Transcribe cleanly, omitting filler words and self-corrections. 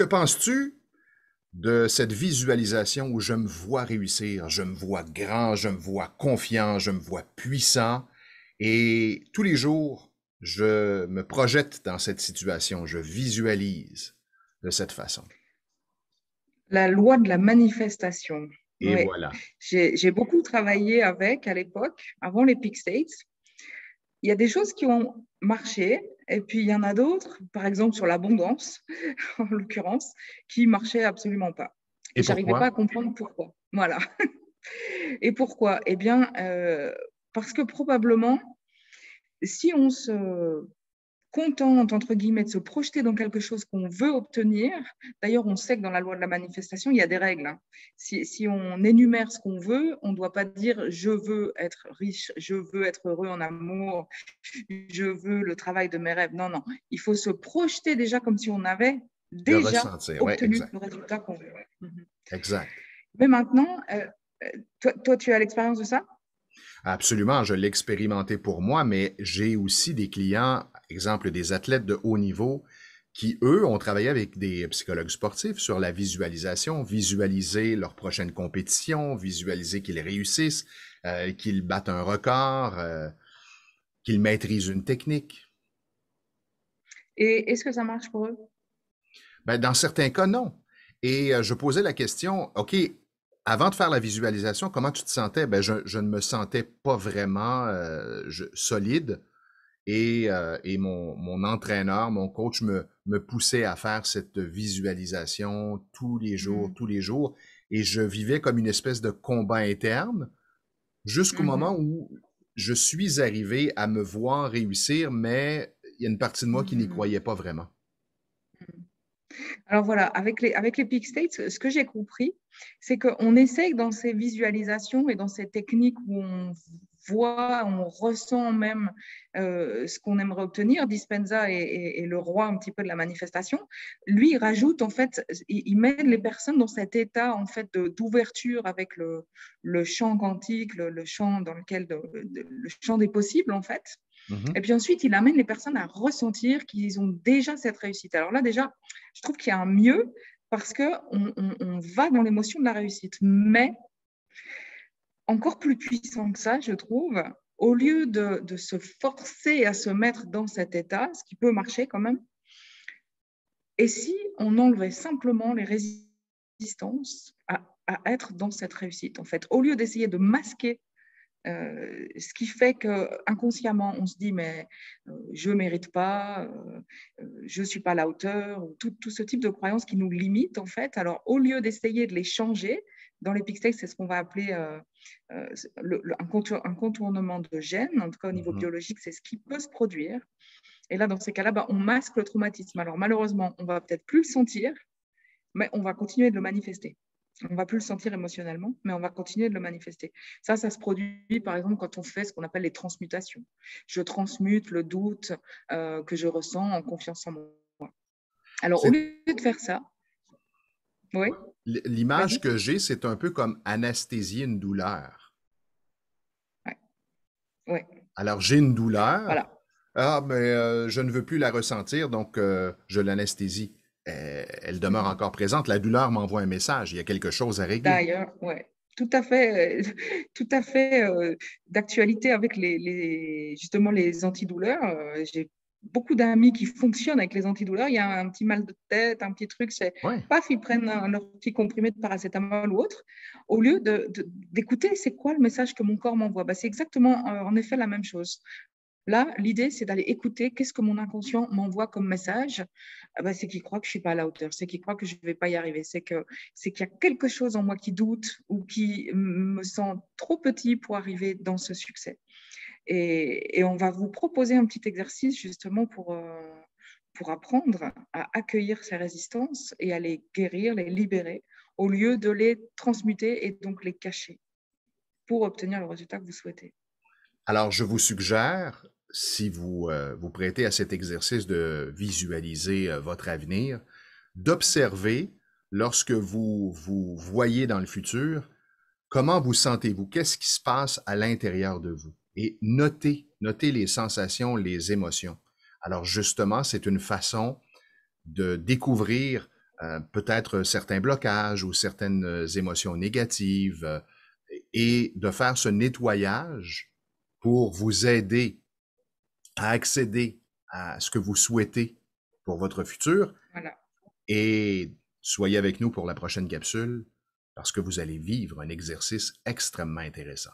Que penses-tu de cette visualisation où je me vois réussir, je me vois grand, je me vois confiant, je me vois puissant et tous les jours, je me projette dans cette situation, je visualise de cette façon. La loi de la manifestation. Et Oui, voilà. j'ai beaucoup travaillé avec à l'époque, avant les Peak States. Il y a des choses qui ont marché, et puis il y en a d'autres, par exemple sur l'abondance, en l'occurrence, qui marchaient absolument pas. Et Et j'arrivais pas pourquoi? à comprendre pourquoi. Voilà. Et pourquoi? Eh bien, parce que probablement, si on se contente, entre guillemets, de se projeter dans quelque chose qu'on veut obtenir. D'ailleurs, on sait que dans la loi de la manifestation, il y a des règles. Hein. Si on énumère ce qu'on veut, on ne doit pas dire je veux être riche, je veux être heureux en amour, je veux le travail de mes rêves. Non, non. Il faut se projeter déjà comme si on avait Le déjà ressentir, oui, obtenu exact, le résultat qu'on veut. Mhm. exact. Mais maintenant, toi, tu as l'expérience de ça? Absolument, je l'ai expérimenté pour moi, mais j'ai aussi des clients, exemple des athlètes de haut niveau, qui, eux, ont travaillé avec des psychologues sportifs sur la visualisation, visualiser leur prochaine compétition, visualiser qu'ils réussissent, qu'ils battent un record, qu'ils maîtrisent une technique. Et est-ce que ça marche pour eux? Ben, dans certains cas, non. Et je posais la question, OK, avant de faire la visualisation, comment tu te sentais? Ben, je ne me sentais pas vraiment solide. Et mon entraîneur, mon coach me poussait à faire cette visualisation Mm. tous les jours. Et je vivais comme une espèce de combat interne jusqu'au moment Mhm. où je suis arrivé à me voir réussir, mais il y a une partie de moi qui n'y Mhm. croyait pas vraiment. Alors voilà, avec les Peak States, ce que j'ai compris, c'est qu'on essaye dans ces visualisations et dans ces techniques où on voit, on ressent même ce qu'on aimerait obtenir. Dispenza est le roi un petit peu de la manifestation. Lui, il rajoute, en fait, il met les personnes dans cet état en fait d'ouverture avec le champ quantique, le champ dans lequel le champ des possibles en fait. Et Mhm. puis ensuite, il amène les personnes à ressentir qu'ils ont déjà cette réussite. Alors là, déjà, je trouve qu'il y a un mieux parce qu'on va dans l'émotion de la réussite. Mais encore plus puissant que ça, je trouve, au lieu de se forcer à se mettre dans cet état, ce qui peut marcher quand même, et si on enlevait simplement les résistances à être dans cette réussite, en fait, au lieu d'essayer de masquer ce qui fait qu'inconsciemment, on se dit, mais je ne mérite pas, je ne suis pas à la hauteur, ou tout ce type de croyances qui nous limitent, en fait. Alors, au lieu d'essayer de les changer, dans les Pixtex, c'est ce qu'on va appeler un contournement de gènes, en tout cas au niveau Mhm. biologique, c'est ce qui peut se produire. Et là, dans ces cas-là, bah, on masque le traumatisme. Alors, malheureusement, on va peut-être plus le sentir, mais on va continuer de le manifester. On ne va plus le sentir émotionnellement, mais on va continuer de le manifester. Ça se produit, par exemple, quand on fait ce qu'on appelle les transmutations. Je transmute le doute que je ressens en confiance en moi. Alors, au C'est, lieu de faire ça, oui, l'image vas-y. que j'ai, c'est un peu comme anesthésier une douleur. Ouais, ouais, Alors, j'ai une douleur. voilà. Ah, mais je ne veux plus la ressentir, donc je l'anesthésie. Elle demeure Mhm. encore présente. La douleur m'envoie un message. Il y a quelque chose à régler. D'ailleurs, ouais, tout à fait d'actualité avec justement les antidouleurs. J'ai beaucoup d'amis qui fonctionnent avec les antidouleurs. Il y a un petit mal de tête, un petit truc, c'est Oui. paf, ils prennent leur petit comprimé de paracétamol ou autre. Au lieu d'écouter, c'est quoi le message que mon corps m'envoie? Bah, c'est exactement en effet la même chose. Là, l'idée, c'est d'aller écouter qu'est-ce que mon inconscient m'envoie comme message. Ah ben, c'est qu'il croit que je ne suis pas à la hauteur, c'est qu'il croit que je ne vais pas y arriver, c'est qu'il y a quelque chose en moi qui doute ou qui me sent trop petit pour arriver dans ce succès. Et on va vous proposer un petit exercice justement pour apprendre à accueillir ces résistances et à les guérir, les libérer, au lieu de les transmuter et donc les cacher pour obtenir le résultat que vous souhaitez. Alors, je vous suggère, si vous vous prêtez à cet exercice de visualiser votre avenir, d'observer lorsque vous vous voyez dans le futur, comment vous sentez-vous? Qu'est-ce qui se passe à l'intérieur de vous? Et notez les sensations, les émotions. Alors justement, c'est une façon de découvrir peut-être certains blocages ou certaines émotions négatives, et de faire ce nettoyage pour vous aider à accéder à ce que vous souhaitez pour votre futur. Voilà. Et soyez avec nous pour la prochaine capsule parce que vous allez vivre un exercice extrêmement intéressant.